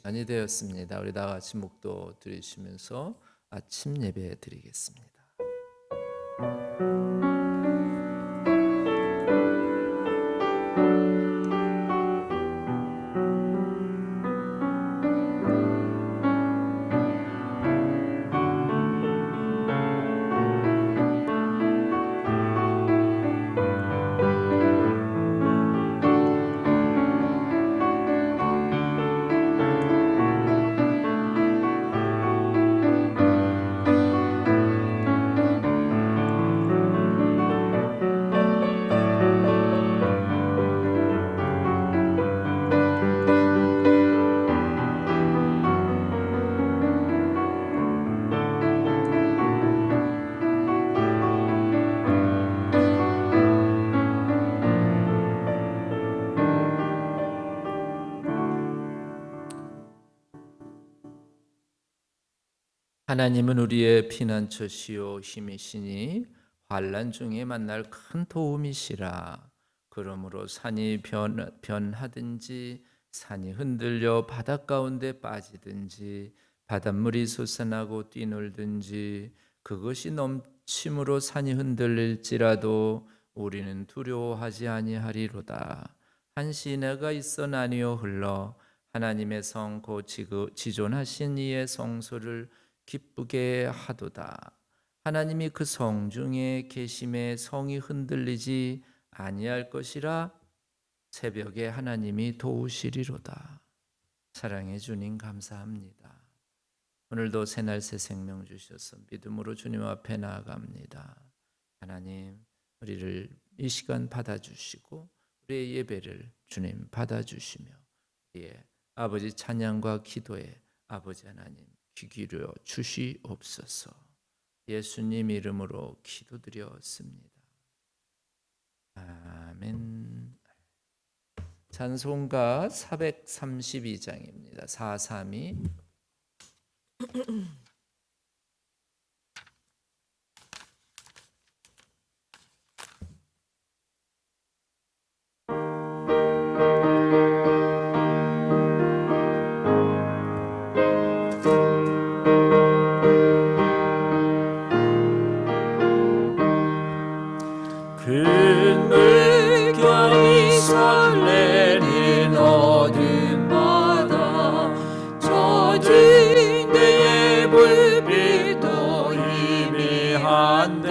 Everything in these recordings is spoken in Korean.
시간이 되었습니다. 우리 다 같이 묵도 드리시면서 아침 예배 드리겠습니다. 하나님은 우리의 피난처시요 힘이시니 환난 중에 만날 큰 도움이시라. 그러므로 산이 변하든지 산이 흔들려 바닷 가운데 빠지든지 바닷물이 솟아나고 뛰놀든지 그것이 넘침으로 산이 흔들릴지라도 우리는 두려워하지 아니하리로다. 한 시내가 있어 나뉘어 흘러 하나님의 성 곧 지존하신 이의 성소를 기쁘게 하도다. 하나님이 그 성 중에 계심에 성이 흔들리지 아니할 것이라. 새벽에 하나님이 도우시리로다. 사랑의 주님 감사합니다. 오늘도 새날 새 생명 주셔서 믿음으로 주님 앞에 나아갑니다. 하나님, 우리를 이 시간 받아주시고 우리의 예배를 주님 받아주시며 우리의 아버지 찬양과 기도에 아버지 하나님 귀 기울여 주시옵소서. 예수님 이름으로 기도드렸습니다. 아멘. 찬송가 432장입니다. 432. 큰 물결이 설레는 어둠 바다 젖은 데의 불빛도 희미한데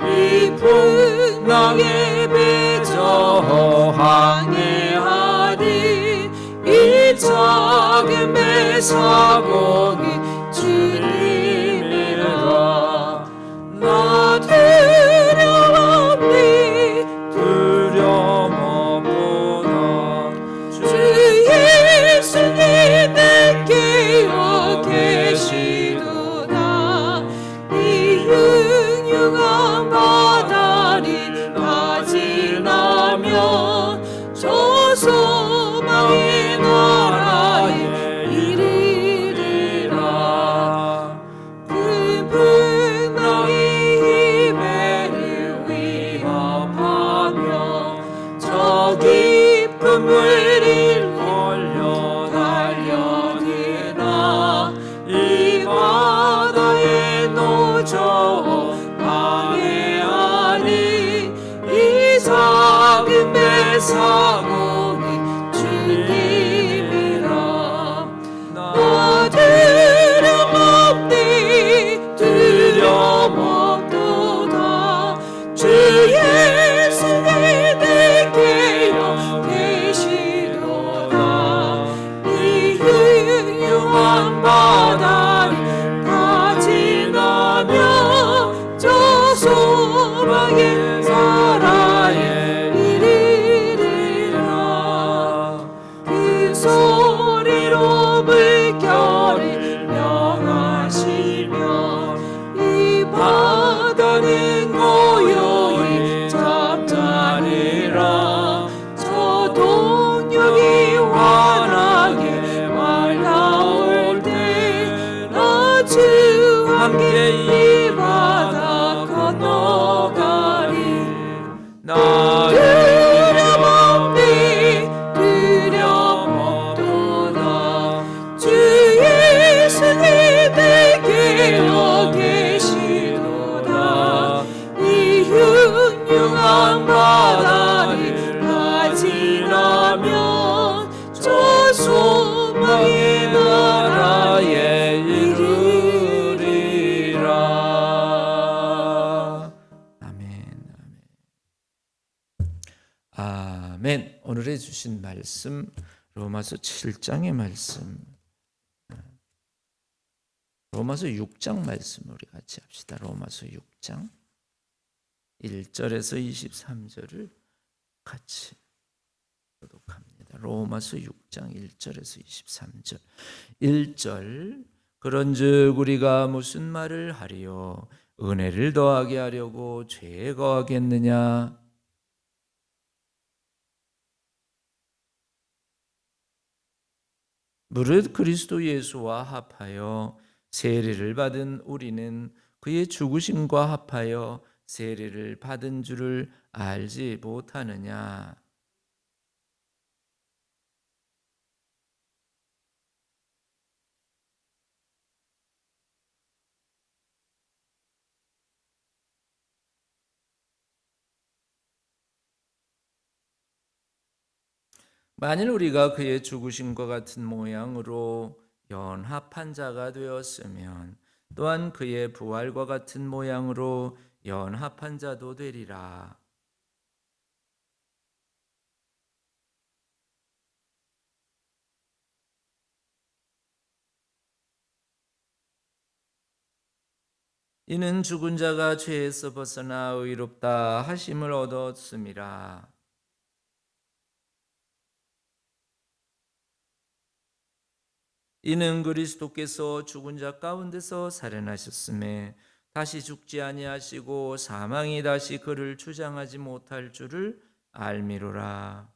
이 풍랑에 빚어 항해하니 이 작은 배 사공이 주님이라. 나 두려움 없도다. 주 예수님 내게여 계시도다. 이 흉흉한 바다를 다 지나면 저 소망의 나라에 이르리라. 그 풍랑이 배를 위협하며 저 깊은 물을 걸려 달려드나 이 바다에 노져 방해하니 이 작은 배 사공이 주님이라. 나 두려움 없니 두려움 없도다. 주 예수님 내게여 계시도다. 이 흉흉한 바다를 다 지나며 저 소망의 나라에 이르리라. 주신 말씀 로마서 7장의 말씀, 로마서 6장 말씀 우리 같이 합시다. 로마서 6장 1절에서 23절을 같이 교독합니다. 로마서 6장 1절에서 23절. 1절 그런즉 우리가 무슨 말을 하리요? 은혜를 더하게 하려고 죄에 거하겠느냐? 무릇 그리스도 예수와 합하여 세례를 받은 우리는 그의 죽으심과 합하여 세례를 받은 줄을 알지 못하느냐? 만일 우리가 그의 죽으심과 같은 모양으로 연합한 자가 되었으면 또한 그의 부활과 같은 모양으로 연합한 자도 되리라. 이는 죽은 자가 죄에서 벗어나 의롭다 하심을 얻었음이라. 이는 그리스도께서 죽은 자 가운데서 살아나셨음에 다시 죽지 아니하시고 사망이 다시 그를 주장하지 못할 줄을 알미로라.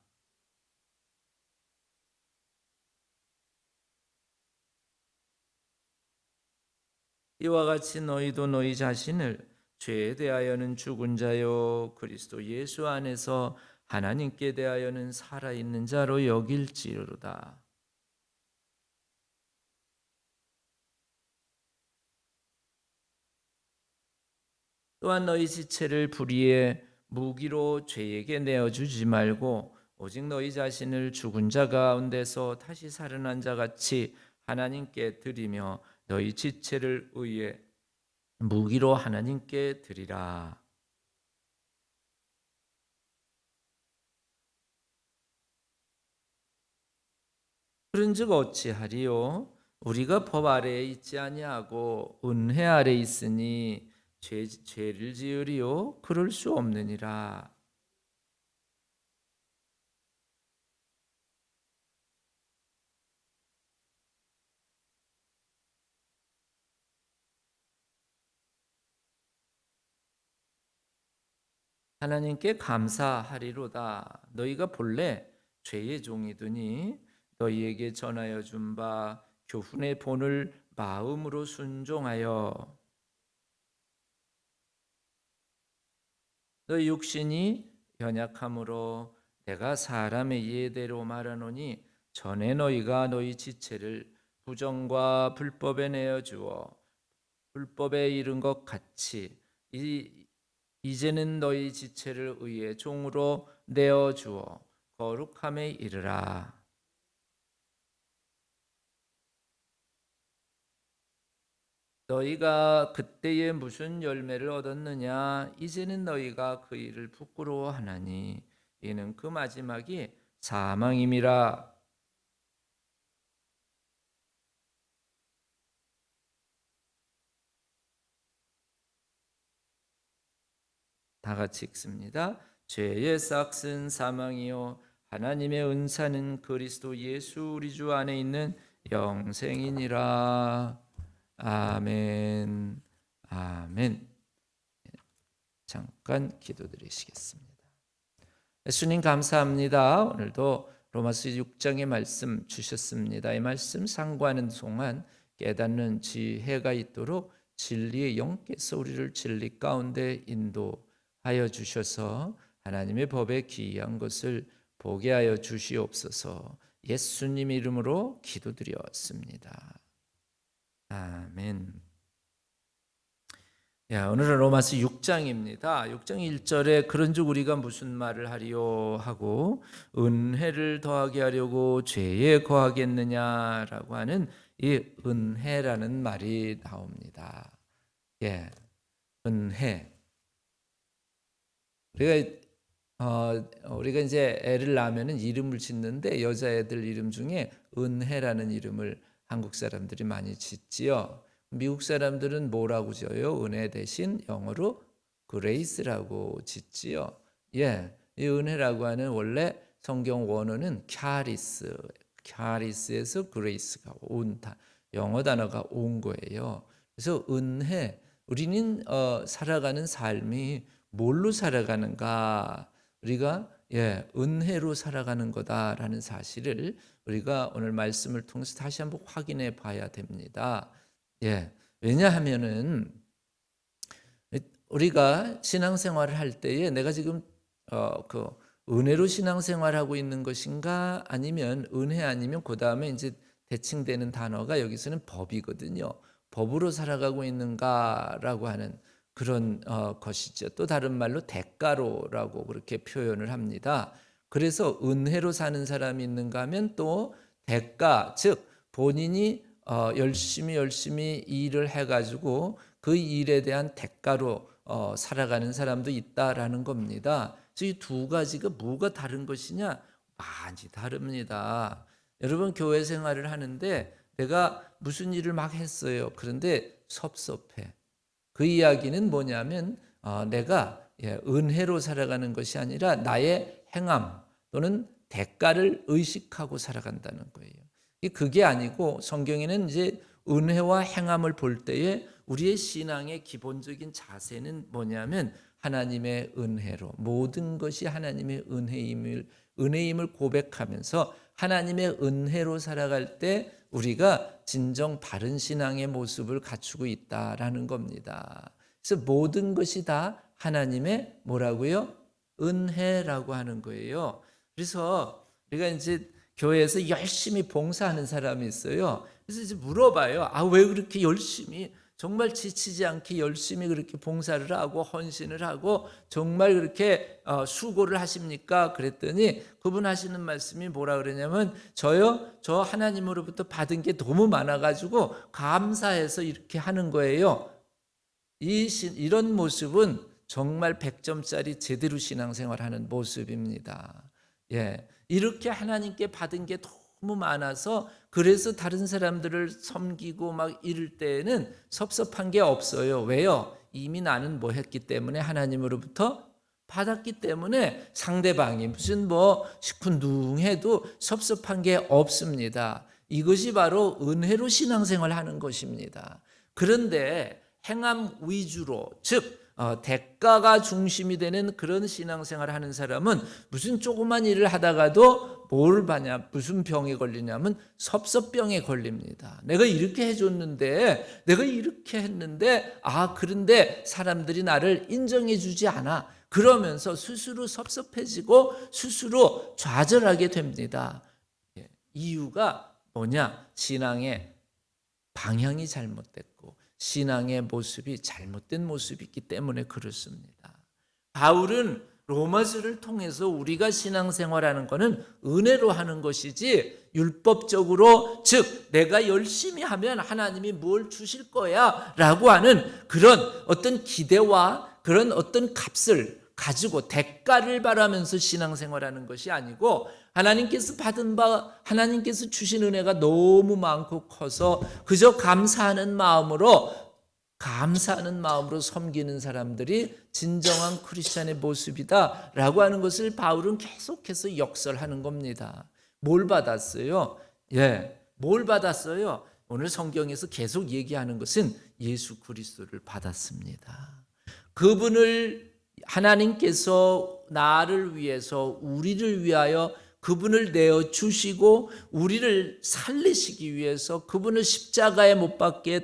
이와 같이 너희도 너희 자신을 죄에 대하여는 죽은 자요 그리스도 예수 안에서 하나님께 대하여는 살아있는 자로 여길지로다. 또한 너희 지체를 불의의 무기로 죄에게 내어주지 말고 오직 너희 자신을 죽은 자 가운데서 다시 살아난 자 같이 하나님께 드리며 너희 지체를 의의 무기로 하나님께 드리라. 그런즉 어찌하리요? 우리가 법 아래에 있지 아니하고 은혜 아래에 있으니 죄를 지으리요? 그럴 수 없느니라. 하나님께 감사하리로다. 너희가 본래 죄의 종이더니 너희에게 전하여 준 바 교훈의 본을 마음으로 순종하여 너희 육신이 연약함으로 내가 사람의 예대로 말하노니 전에 너희가 너희 지체를 부정과 불법에 내어 주어 불법에 이른 것 같이 이제는 너희 지체를 의의 종으로 내어 주어 거룩함에 이르라. 너희가 그때에 무슨 열매를 얻었느냐? 이제는 너희가 그 일을 부끄러워하나니 이는 그 마지막이 사망임이라. 다 같이 읽습니다. 죄의 싹은 사망이요 하나님의 은사는 그리스도 예수 우리 주 안에 있는 영생이니라. 아멘. 아멘. 잠깐 기도드리시겠습니다. 예수님 감사합니다. 오늘도 로마서 6장의 말씀 주셨습니다. 이 말씀 상고하는 동안 깨닫는 지혜가 있도록 진리의 영께서 우리를 진리 가운데 인도하여 주셔서 하나님의 법에 기이한 것을 보게 하여 주시옵소서. 예수님 이름으로 기도드렸습니다. 아멘. 오늘은 로마서 6장입니다. 6장 1절에 그런즉 우리가 무슨 말을 하리요 하고 은혜를 더하게 하려고 죄에 거하겠느냐라고 하는 이 은혜라는 말이 나옵니다. 은혜. 우리가 우리가 이제 애를 낳으면은 이름을 짓는데 여자애들 이름 중에 은혜라는 이름을 한국 사람들이 많이 짓지요. 미국 사람들은 뭐라고 지어요? 은혜 대신 영어로 그레이스라고 짓지요. 예, 이 은혜라고 하는 원래 성경 원어는 캬리스에서 그레이스가 온다. 영어 단어가 온 거예요. 그래서 은혜, 우리는 살아가는 삶이 뭘로 살아가는가? 우리가 은혜로 살아가는 거다라는 사실을 우리가 오늘 말씀을 통해서 다시 한번 확인해 봐야 됩니다. 왜냐하면은 우리가 신앙생활을 할 때에 내가 지금 그 은혜로 신앙생활하고 있는 것인가 아니면 은혜 아니면 그 다음에 이제 대칭되는 단어가 여기서는 법이거든요. 법으로 살아가고 있는가라고 하는 그런 것이죠. 또 다른 말로 대가로라고 그렇게 표현을 합니다. 그래서 은혜로 사는 사람이 있는가 하면 또 대가, 즉 본인이 열심히 일을 해가지고 그 일에 대한 대가로 살아가는 사람도 있다라는 겁니다. 그래서 이 두 가지가 뭐가 다른 것이냐? 많이 다릅니다. 여러분 교회 생활을 하는데 내가 무슨 일을 막 했어요. 그런데 섭섭해. 그 이야기는 뭐냐면 내가 은혜로 살아가는 것이 아니라 나의 행함 또는 대가를 의식하고 살아간다는 거예요. 그게 아니고 성경에는 이제 은혜와 행함을 볼 때에 우리의 신앙의 기본적인 자세는 뭐냐면 하나님의 은혜로 모든 것이 하나님의 은혜임을 고백하면서 하나님의 은혜로 살아갈 때 우리가 진정 바른 신앙의 모습을 갖추고 있다라는 겁니다. 그래서 모든 것이 다 하나님의 뭐라고요? 은혜라고 하는 거예요. 그래서 우리가 이제 교회에서 열심히 봉사하는 사람이 있어요. 그래서 이제 물어봐요. 왜 그렇게 열심히 정말 지치지 않게 열심히 그렇게 봉사를 하고 헌신을 하고 정말 그렇게 수고를 하십니까? 그랬더니 그분 하시는 말씀이 뭐라 그러냐면 저 하나님으로부터 받은 게 너무 많아가지고 감사해서 이렇게 하는 거예요. 이런 모습은 정말 100점짜리 제대로 신앙생활하는 모습입니다. 이렇게 하나님께 받은 게 너무 많아서 그래서 다른 사람들을 섬기고 막 이럴 때에는 섭섭한 게 없어요. 왜요? 이미 나는 뭐 했기 때문에 하나님으로부터 받았기 때문에 상대방이 무슨 시큰둥해도 섭섭한 게 없습니다. 이것이 바로 은혜로 신앙생활 하는 것입니다. 그런데 행함 위주로 즉 대가가 중심이 되는 그런 신앙생활을 하는 사람은 무슨 조그만 일을 하다가도 뭘 받냐, 무슨 병에 걸리냐면 섭섭병에 걸립니다. 내가 이렇게 해줬는데, 내가 이렇게 했는데, 그런데 사람들이 나를 인정해 주지 않아. 그러면서 스스로 섭섭해지고 스스로 좌절하게 됩니다. 이유가 뭐냐? 신앙의 방향이 잘못됐고 신앙의 모습이 잘못된 모습이 있기 때문에 그렇습니다. 바울은 로마서를 통해서 우리가 신앙생활하는 것은 은혜로 하는 것이지 율법적으로 즉 내가 열심히 하면 하나님이 뭘 주실 거야 라고 하는 그런 어떤 기대와 그런 어떤 값을 가지고 대가를 바라면서 신앙생활하는 것이 아니고 하나님께서 받은 바 하나님께서 주신 은혜가 너무 많고 커서 그저 감사하는 마음으로 섬기는 사람들이 진정한 크리스찬의 모습이다라고 하는 것을 바울은 계속해서 역설하는 겁니다. 뭘 받았어요? 뭘 받았어요? 오늘 성경에서 계속 얘기하는 것은 예수 그리스도를 받았습니다. 그분을 하나님께서 나를 위해서 우리를 위하여 그분을 내어주시고 우리를 살리시기 위해서 그분을 십자가에 못 박혀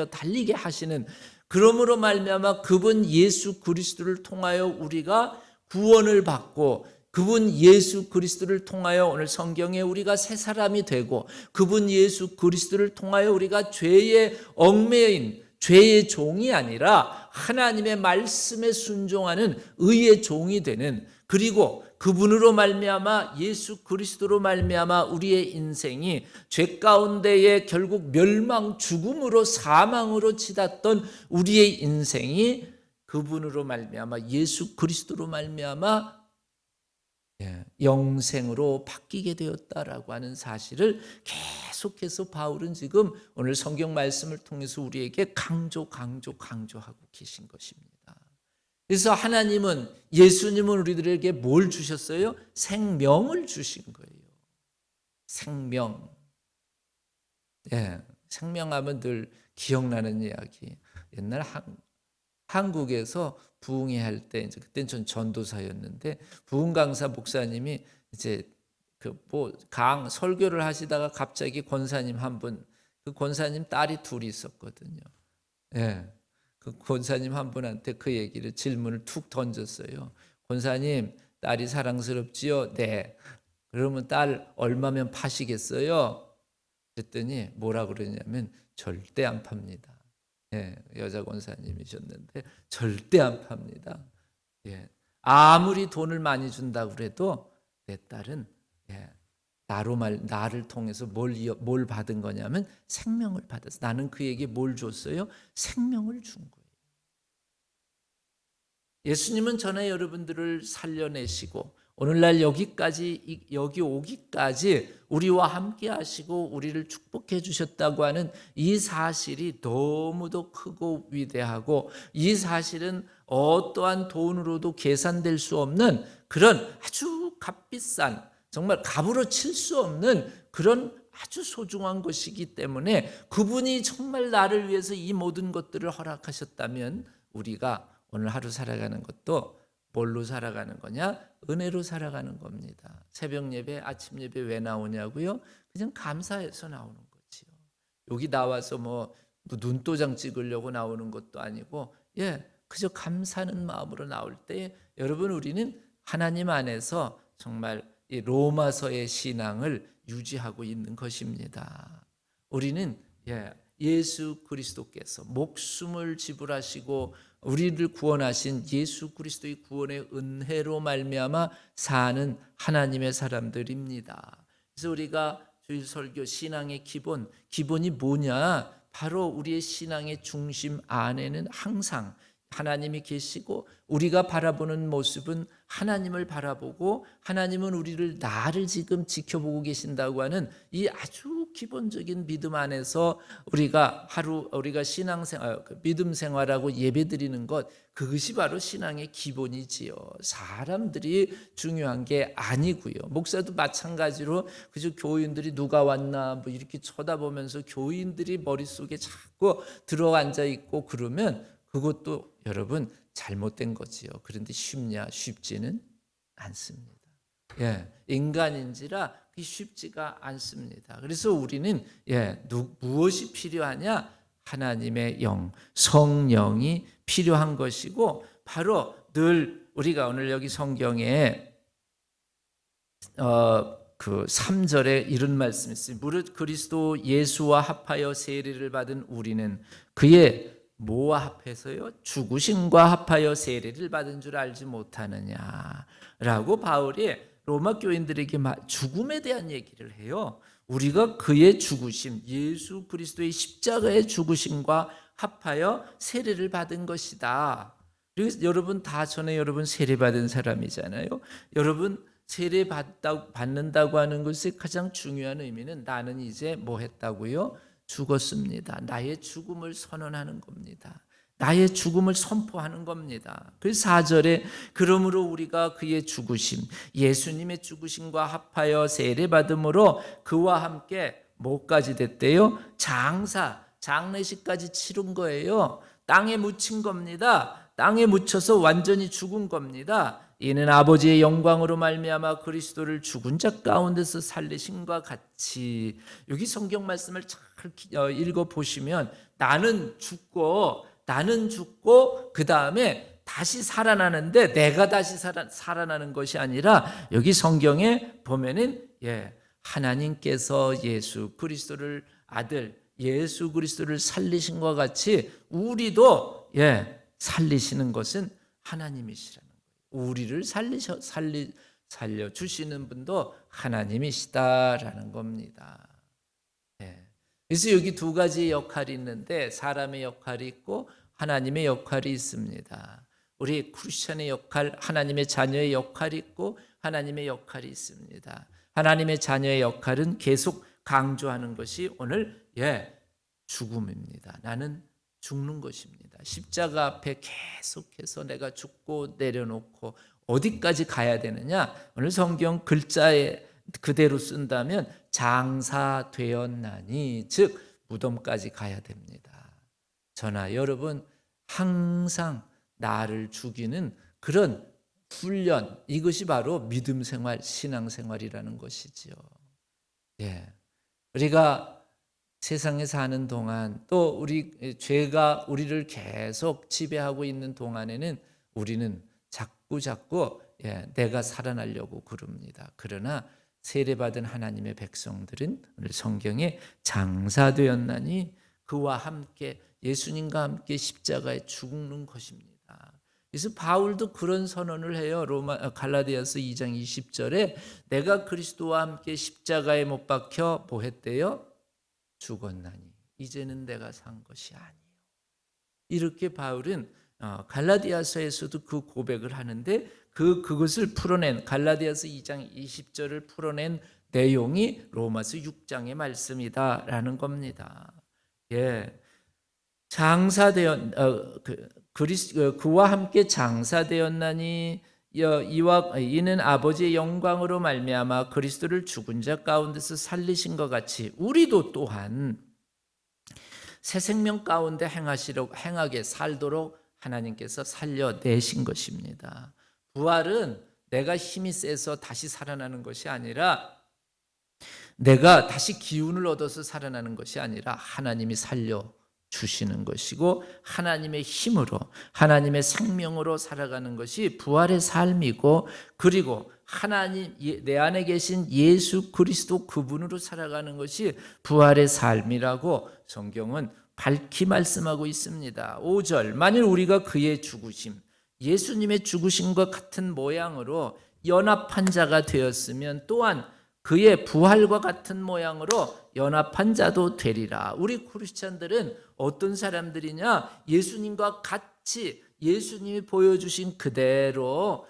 달리게 하시는 그러므로 말미암아 그분 예수 그리스도를 통하여 우리가 구원을 받고 그분 예수 그리스도를 통하여 오늘 성경에 우리가 새 사람이 되고 그분 예수 그리스도를 통하여 우리가 죄의 얽매인 죄의 종이 아니라 하나님의 말씀에 순종하는 의의 종이 되는 그리고 그분으로 말미암아 예수 그리스도로 말미암아 우리의 인생이 죄 가운데에 결국 멸망 죽음으로 사망으로 치닫던 우리의 인생이 그분으로 말미암아 예수 그리스도로 말미암아 영생으로 바뀌게 되었다라고 하는 사실을 계속해서 바울은 지금 오늘 성경 말씀을 통해서 우리에게 강조하고 계신 것입니다. 그래서 하나님은, 예수님은 우리들에게 뭘 주셨어요? 생명을 주신 거예요. 생명. 생명하면 늘 기억나는 이야기. 옛날 한국에서 부흥회 할 때, 이제 그때는 전 전도사였는데 부흥 강사 목사님이 이제 설교를 하시다가 갑자기 권사님 한 분, 그 권사님 딸이 둘이 있었거든요. 그 권사님 한 분한테 그 얘기를, 질문을 툭 던졌어요. 권사님, 딸이 사랑스럽지요? 네. 그러면 딸 얼마면 파시겠어요? 그랬더니 뭐라 그러냐면 절대 안 팝니다. 여자 권사님이셨는데 절대 안 팝니다. 아무리 돈을 많이 준다고 그래도 내 딸은 나를 통해서 뭘 받은 거냐면 생명을 받았어. 나는 그에게 뭘 줬어요? 생명을 준 거예요. 예수님은 전에 여러분들을 살려내시고 오늘날 여기 오기까지 우리와 함께 하시고 우리를 축복해 주셨다고 하는 이 사실이 너무도 크고 위대하고, 이 사실은 어떠한 돈으로도 계산될 수 없는 그런 아주 값비싼, 정말 값으로 칠 수 없는 그런 아주 소중한 것이기 때문에, 그분이 정말 나를 위해서 이 모든 것들을 허락하셨다면 우리가 오늘 하루 살아가는 것도 뭘로 살아가는 거냐? 은혜로 살아가는 겁니다. 새벽 예배, 아침 예배 왜 나오냐고요? 그냥 감사해서 나오는 거지요. 여기 나와서 뭐 눈도장 찍으려고 나오는 것도 아니고, 그저 감사하는 마음으로 나올 때 여러분, 우리는 하나님 안에서 정말 이 로마서의 신앙을 유지하고 있는 것입니다. 우리는 예수 그리스도께서 목숨을 지불하시고 우리를 구원하신 예수 그리스도의 구원의 은혜로 말미암아 사는 하나님의 사람들입니다. 그래서 우리가 주일 설교 신앙의 기본이 뭐냐? 바로 우리의 신앙의 중심 안에는 항상 하나님이 계시고, 우리가 바라보는 모습은 하나님을 바라보고, 하나님은 나를 지금 지켜보고 계신다고 하는 이 아주 기본적인 믿음 안에서 우리가 신앙생활, 믿음 생활하고 예배드리는 것, 그것이 바로 신앙의 기본이지요. 사람들이 중요한 게 아니고요. 목사도 마찬가지로 그저 교인들이 누가 왔나 뭐 이렇게 쳐다보면서 교인들이 머릿속에 자꾸 들어앉아 있고 그러면 그것도 여러분 잘못된 거지요. 그런데 쉽냐? 쉽지는 않습니다. 인간인지라 쉽지가 않습니다. 그래서 우리는 무엇이 필요하냐? 하나님의 영, 성령이 필요한 것이고, 바로 늘 우리가 오늘 여기 성경에 그 3절에 이런 말씀이 있어요. 무릇 그리스도 예수와 합하여 세례를 받은 우리는 그의 뭐와 합해서요? 죽으심과 합하여 세례를 받은 줄 알지 못하느냐라고 바울이 로마 교인들에게 죽음에 대한 얘기를 해요. 우리가 그의 죽으심, 예수 그리스도의 십자가의 죽으심과 합하여 세례를 받은 것이다. 그리고 여러분 다 전에 여러분 세례 받은 사람이잖아요. 여러분 세례 받는다고 하는 것의 가장 중요한 의미는 나는 이제 뭐 했다고요? 죽었습니다. 나의 죽음을 선언하는 겁니다. 나의 죽음을 선포하는 겁니다. 그 4절에 그러므로 우리가 그의 죽으심, 예수님의 죽으심과 합하여 세례받음으로 그와 함께 뭐까지 됐대요? 장례식까지 치른 거예요. 땅에 묻힌 겁니다. 땅에 묻혀서 완전히 죽은 겁니다. 이는 아버지의 영광으로 말미암아 그리스도를 죽은 자 가운데서 살리심과 같이. 여기 성경 말씀을 잘 읽어 보시면 나는 죽고 그 다음에 다시 살아나는데, 내가 다시 살아나는 것이 아니라 여기 성경에 보면은 하나님께서 예수 그리스도를 아들 예수 그리스도를 살리신 것 같이 우리도 살리시는 것은 하나님이시라는 거예요. 우리를 살려주시는 분도 하나님이시다라는 겁니다. 그래서 여기 두 가지 역할이 있는데, 사람의 역할이 있고 하나님의 역할이 있습니다. 우리 크리스천의 역할, 하나님의 자녀의 역할이 있고 하나님의 역할이 있습니다. 하나님의 자녀의 역할은 계속 강조하는 것이 오늘 죽음입니다. 나는 죽는 것입니다. 십자가 앞에 계속해서 내가 죽고 내려놓고 어디까지 가야 되느냐? 오늘 성경 글자에 그대로 쓴다면 장사되었나니, 즉 무덤까지 가야 됩니다. 저나 여러분 항상 나를 죽이는 그런 훈련, 이것이 바로 믿음 생활, 신앙 생활이라는 것이지요. 우리가 세상에 사는 동안 또 우리 죄가 우리를 계속 지배하고 있는 동안에는 우리는 자꾸 내가 살아나려고 그럽니다. 그러나 세례받은 하나님의 백성들은 오늘 성경에 장사되었나니 그와 함께 예수님과 함께 십자가에 죽는 것입니다. 그래서 바울도 그런 선언을 해요. 갈라디아서 2장 20절에 내가 그리스도와 함께 십자가에 못 박혀 뭐 했대요? 죽었나니 이제는 내가 산 것이 아니요. 이렇게 바울은 갈라디아서에서도 그 고백을 하는데 그것을 풀어낸 갈라디아서 2장 20절을 풀어낸 내용이 로마서 6장의 말씀이다라는 겁니다. 그와 함께 장사되었나니 이는 아버지의 영광으로 말미암아 그리스도를 죽은 자 가운데서 살리신 것 같이 우리도 또한 새 생명 가운데 행하게 살도록 하나님께서 살려내신 것입니다. 부활은 내가 힘이 세서 다시 살아나는 것이 아니라, 내가 다시 기운을 얻어서 살아나는 것이 아니라 하나님이 살려주시는 것이고 하나님의 힘으로, 하나님의 생명으로 살아가는 것이 부활의 삶이고, 그리고 하나님 내 안에 계신 예수 그리스도 그분으로 살아가는 것이 부활의 삶이라고 성경은 밝히 말씀하고 있습니다. 5절, 만일 우리가 그의 죽으심, 예수님의 죽으심과 같은 모양으로 연합한 자가 되었으면 또한 그의 부활과 같은 모양으로 연합한 자도 되리라. 우리 크리스찬들은 어떤 사람들이냐? 예수님과 같이 예수님이 보여주신 그대로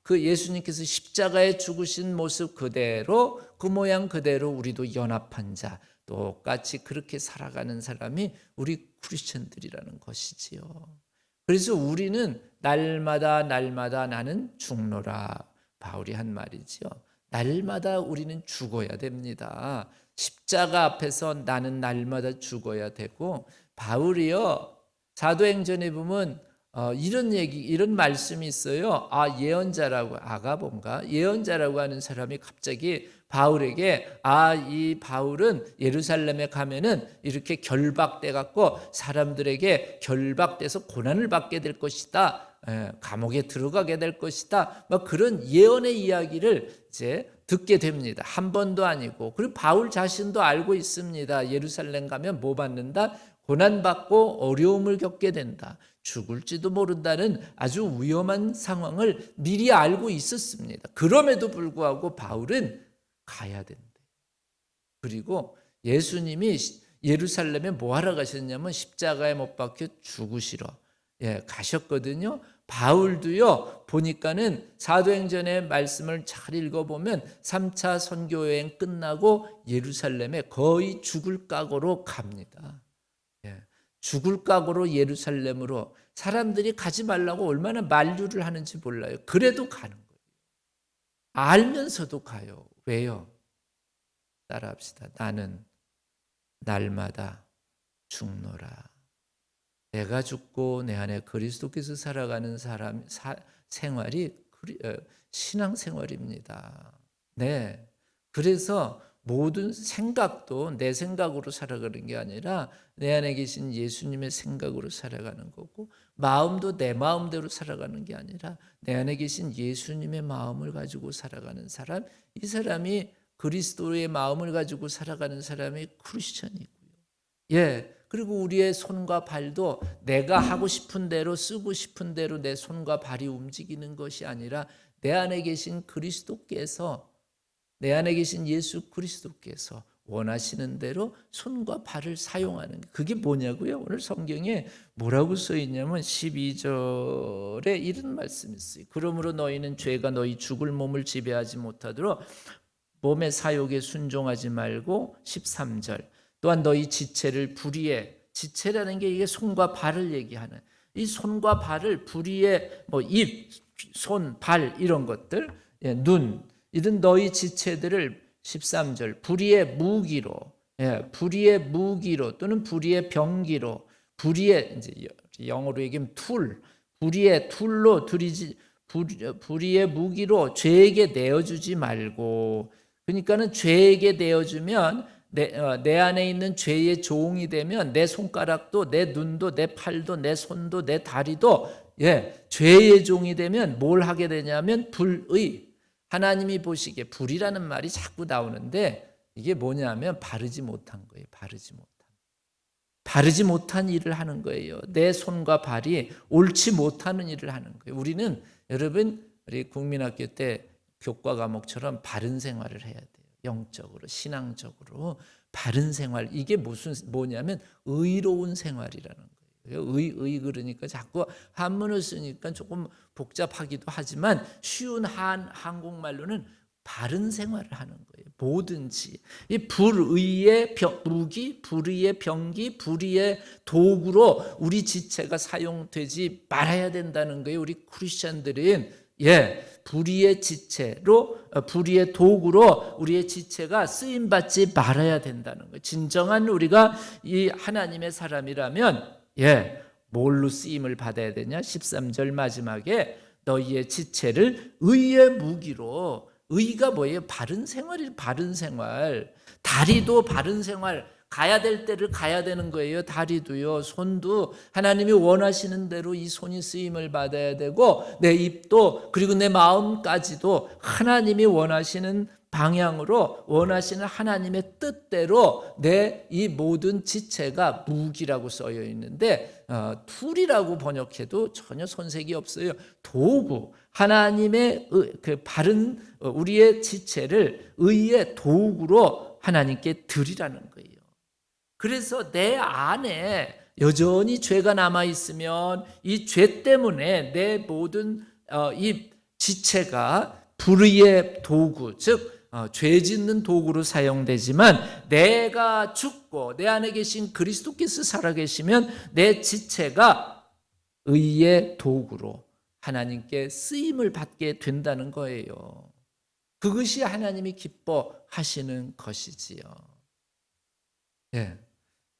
그 예수님께서 십자가에 죽으신 모습 그대로, 그 모양 그대로 우리도 연합한 자, 똑같이 그렇게 살아가는 사람이 우리 크리스천들이라는 것이지요. 그래서 우리는 날마다 나는 죽노라. 바울이 한 말이지요. 날마다 우리는 죽어야 됩니다. 십자가 앞에서 나는 날마다 죽어야 되고, 바울이요 사도행전에 보면 이런 말씀이 있어요. 예언자라고, 아가본가 예언자라고 하는 사람이 갑자기 바울에게 이 바울은 예루살렘에 가면은 이렇게 결박돼 갖고 사람들에게 결박돼서 고난을 받게 될 것이다, 감옥에 들어가게 될 것이다, 막 그런 예언의 이야기를 이제 듣게 됩니다. 한 번도 아니고. 그리고 바울 자신도 알고 있습니다. 예루살렘 가면 뭐 받는다? 고난받고 어려움을 겪게 된다, 죽을지도 모른다는 아주 위험한 상황을 미리 알고 있었습니다. 그럼에도 불구하고 바울은 가야 된대. 그리고 예수님이 예루살렘에 뭐 하러 가셨냐면 십자가에 못 박혀 죽으시러 가셨거든요. 바울도요 보니까는 사도행전의 말씀을 잘 읽어보면 3차 선교여행 끝나고 예루살렘에 거의 죽을 각오로 갑니다. 죽을 각오로 예루살렘으로, 사람들이 가지 말라고 얼마나 만류를 하는지 몰라요. 그래도 가는 거예요. 알면서도 가요. 왜요? 따라합시다. 나는 날마다 죽노라. 내가 죽고 내 안에 그리스도께서 살아가는 생활이 신앙생활입니다. 그래서 모든 생각도 내 생각으로 살아가는 게 아니라 내 안에 계신 예수님의 생각으로 살아가는 거고, 마음도 내 마음대로 살아가는 게 아니라 내 안에 계신 예수님의 마음을 가지고 살아가는 사람, 이 사람이 그리스도의 마음을 가지고 살아가는 사람이 크리스천이고요. 그리고 우리의 손과 발도 내가 하고 싶은 대로, 쓰고 싶은 대로 내 손과 발이 움직이는 것이 아니라 내 안에 계신 그리스도께서, 내 안에 계신 예수 그리스도께서 원하시는 대로 손과 발을 사용하는 게 그게 뭐냐고요? 오늘 성경에 뭐라고 써 있냐면 12절에 이런 말씀이 있어요. 그러므로 너희는 죄가 너희 죽을 몸을 지배하지 못하도록 몸의 사욕에 순종하지 말고 13절 또한 너희 지체를 불의에 지체라는 게 이게 손과 발을 얘기하는 이 손과 발을 불의에 뭐 입, 손, 발 이런 것들 눈 이런 너희 지체들을 13절 불의의 무기로 불의의 무기로 또는 불의의 병기로 불의의 이제 영어로 얘기하면 툴 불의의 툴로 들이지 불의의 무기로 죄에게 내어주지 말고 그러니까는 죄에게 내어주면 내 안에 있는 죄의 종이 되면 내 손가락도 내 눈도 내 팔도 내 손도 내 다리도 죄의 종이 되면 뭘 하게 되냐면 불의 하나님이 보시기에 불이라는 말이 자꾸 나오는데 이게 뭐냐면 바르지 못한 거예요. 바르지 못한 일을 하는 거예요. 내 손과 발이 옳지 못하는 일을 하는 거예요. 우리는 여러분 우리 국민학교 때 교과 과목처럼 바른 생활을 해야 돼요. 영적으로 신앙적으로 바른 생활 이게 뭐냐면 의로운 생활이라는 거예요. 의 그러니까 자꾸 한문을 쓰니까 조금 복잡하기도 하지만 쉬운 한국말로는 바른 생활을 하는 거예요. 뭐든지 이 불의의 무기, 불의의 병기, 불의의 도구로 우리 지체가 사용되지 말아야 된다는 거예요. 우리 크리스천들은 불의의 지체로 불의의 도구로 우리의 지체가 쓰임 받지 말아야 된다는 거예요. 진정한 우리가 이 하나님의 사람이라면 뭘로 쓰임을 받아야 되냐? 13절 마지막에 너희의 지체를 의의 무기로 의가 뭐예요? 바른 생활이 바른 생활. 다리도 바른 생활. 가야 될 때를 가야 되는 거예요. 다리도요. 손도 하나님이 원하시는 대로 이 손이 쓰임을 받아야 되고 내 입도 그리고 내 마음까지도 하나님이 원하시는 방향으로 원하시는 하나님의 뜻대로 내 이 모든 지체가 무기라고 써여 있는데 툴이라고 번역해도 전혀 손색이 없어요. 도구 하나님의 그 바른 우리의 지체를 의의 도구로 하나님께 드리라는 거예요. 그래서 내 안에 여전히 죄가 남아 있으면 이 죄 때문에 내 모든 이 지체가 불의의 도구, 즉 죄 짓는 도구로 사용되지만 내가 죽고 내 안에 계신 그리스도께서 살아계시면 내 지체가 의의 도구로 하나님께 쓰임을 받게 된다는 거예요. 그것이 하나님이 기뻐하시는 것이지요.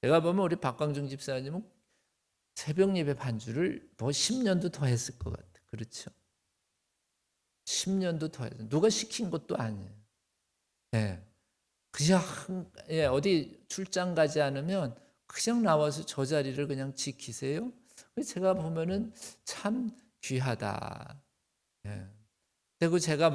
제가 보면 우리 박광중 집사님은 새벽 예배 반주를 뭐 10년도 더 했을 것 같아요. 그렇죠? 10년도 더 했어요. 누가 시킨 것도 아니에요. 그냥 어디 출장 가지 않으면 그냥 나와서 저 자리를 그냥 지키세요. 제가 보면은 참 귀하다. 그리고 제가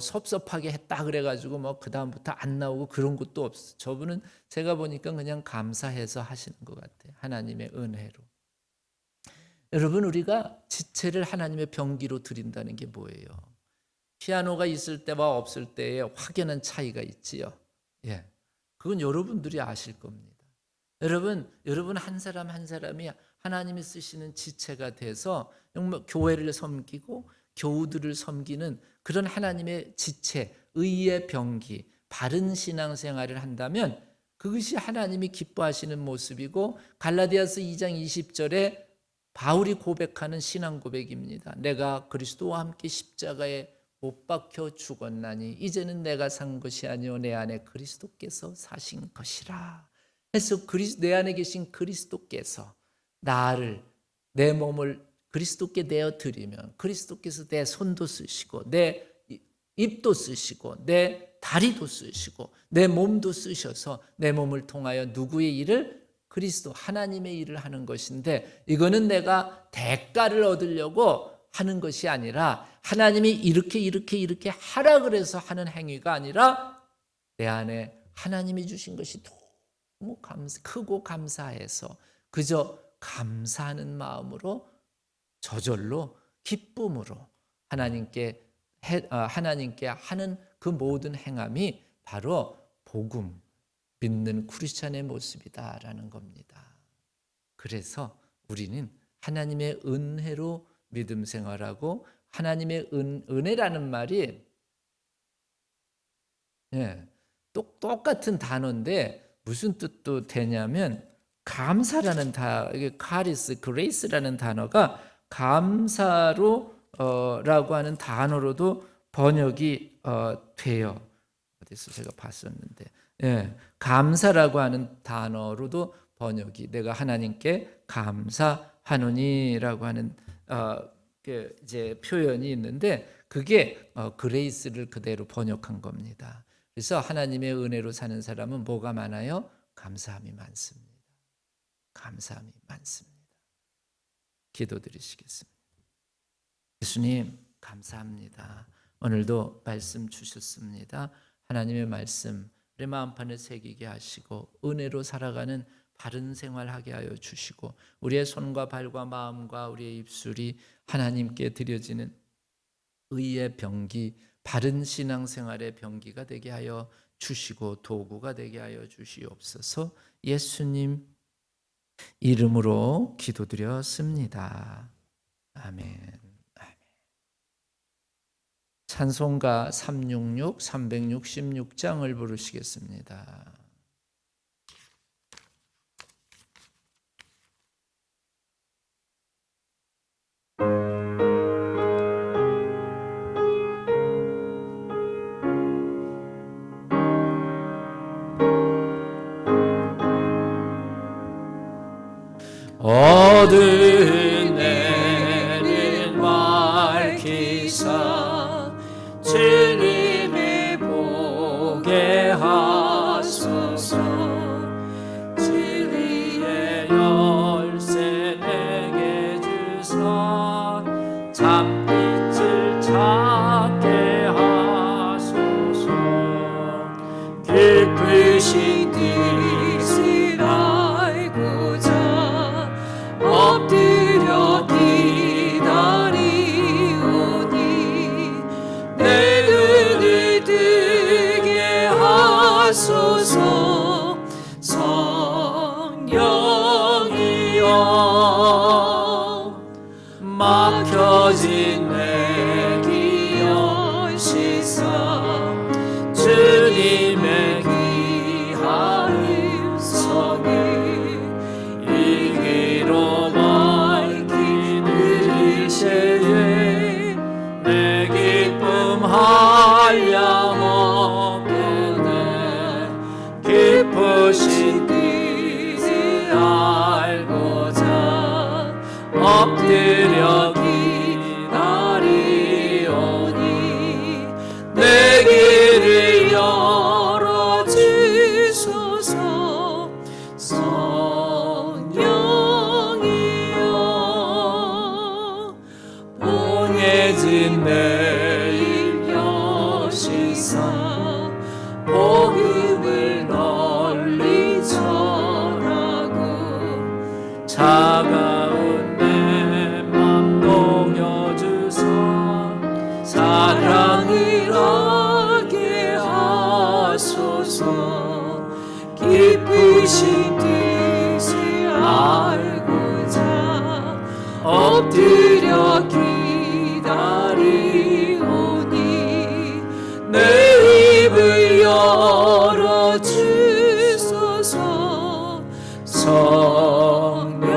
섭섭하게 했다 그래가지고 그 다음부터 안 나오고 그런 것도 없어. 저분은 제가 보니까 그냥 감사해서 하시는 것 같아요. 하나님의 은혜로. 여러분 우리가 지체를 하나님의 병기로 드린다는 게 뭐예요? 피아노가 있을 때와 없을 때에 확연한 차이가 있지요. 그건 여러분들이 아실 겁니다. 여러분 한 사람 한 사람이 하나님이 쓰시는 지체가 돼서 정말 교회를 섬기고 교우들을 섬기는 그런 하나님의 지체, 의의 병기, 바른 신앙생활을 한다면 그것이 하나님이 기뻐하시는 모습이고 갈라디아서 2장 20절에 바울이 고백하는 신앙 고백입니다. 내가 그리스도와 함께 십자가에 못 박혀 죽었나니 이제는 내가 산 것이 아니요 내 안에 그리스도께서 사신 것이라. 해서 내 안에 계신 그리스도께서 나를 내 몸을 그리스도께 내어 드리면 그리스도께서 내 손도 쓰시고 내 입도 쓰시고 내 다리도 쓰시고 내 몸도 쓰셔서 내 몸을 통하여 누구의 일을? 그리스도 하나님의 일을 하는 것인데 이거는 내가 대가를 얻으려고 하는 것이 아니라 하나님이 이렇게 하라 그래서 하는 행위가 아니라 내 안에 하나님이 주신 것이 너무 크고 감사해서 그저 감사하는 마음으로 저절로 기쁨으로 하나님께 하는 그 모든 행함이 바로 복음 믿는 크리스찬의 모습이다라는 겁니다. 그래서 우리는 하나님의 은혜로 믿음 생활하고, 하나님의 은혜라는 말이 똑같은 단어인데 무슨 뜻도 되냐면, 감사라는 이게 그레이스라는 단어가 감사로 라고 하는 단어로도 번역이 돼요. 어디서 제가 봤었는데, 감사라고 하는 단어로도 번역이, 내가 하나님께 감사하노니라고 하는 이제 표현이 있는데, 그게 그레이스를 그대로 번역한 겁니다. 그래서 하나님의 은혜로 사는 사람은 뭐가 많아요? 감사함이 많습니다. 감사함이 많습니다. 기도드리시겠습니다. 예수님 감사합니다. 오늘도 말씀 주셨습니다. 하나님의 말씀 내 마음판에 새기게 하시고, 은혜로 살아가는 바른 생활하게 하여 주시고, 우리의 손과 발과 마음과 우리의 입술이 하나님께 드려지는 의의 병기, 바른 신앙생활의 병기가 되게 하여 주시고, 도구가 되게 하여 주시옵소서. 예수님 이름으로 기도드렸습니다. 아멘. 찬송가 366, 366장을 부르시겠습니다. 어두운 내린 밝히사 주님이 보게 하소서. 진리의 열쇠 내게 주사 잠빛을 찾게 하소서. 깊으신 뜻을 알고자 엎드려 기다리오니, 내 눈을 뜨게 하소서. 성령이여 막혀진 내 기억 씻어 주님의 귀한 음성을 이기로 밝히는 시에 내 기쁨 한량없네. 깊으신 뜻을 알고자 엎드려 기다리오니, 내 길을 열어주소서. 성령이여 봉해진 내 입 여시사 복음을 널리 전하고, 차가운 내 맘 녹여주소. 사랑을 하게 하소서. 깊으신 뜻을 알고자 엎드려 기다리오니, 내 입을 열어주소서. 성령이여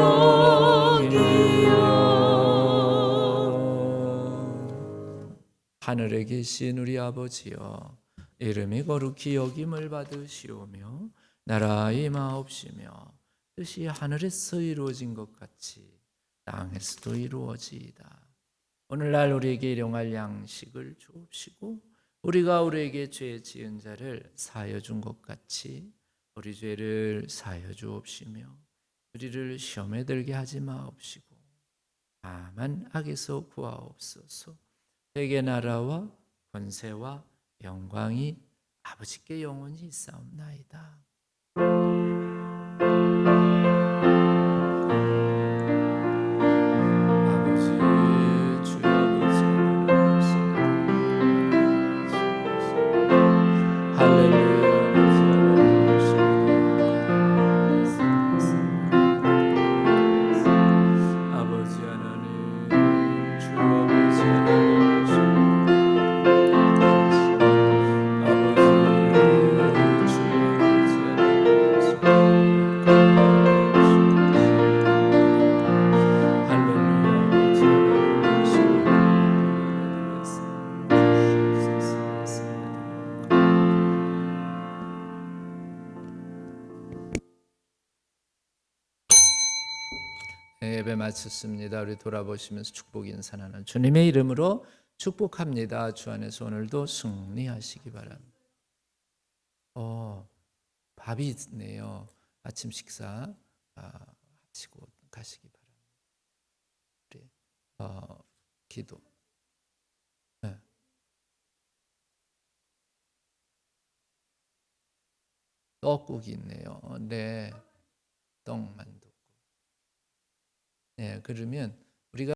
하늘에 계신 우리 아버지여, 이름이 거룩히 여김을 받으시오며 나라의 마옵시며 뜻이 하늘에서 이루어진 것 같이 땅에서도 이루어지이다. 오늘날 우리에게 일용할 양식을 주옵시고, 우리가 우리에게 죄 지은 자를 사하여 준 것 같이 우리 죄를 사하여 주옵시며, 우리를 시험에 들게 하지 마옵시고 다만 악에서 구하옵소서. 대개 나라와 권세와 영광이 아버지께 영원히 있사옵나이다. 아버지 주여 할렐루야. 예배 마쳤습니다. 우리 돌아보시면서 축복 인사 나눠 주님의 이름으로 축복합니다. 주 안에서 오늘도 승리하시기 바랍니다. 밥이 있네요. 아침 식사 하시고 가시기 바랍니다. 우리 기도. 네. 떡국이 있네요. 네, 떡만둣국. 네, 그러면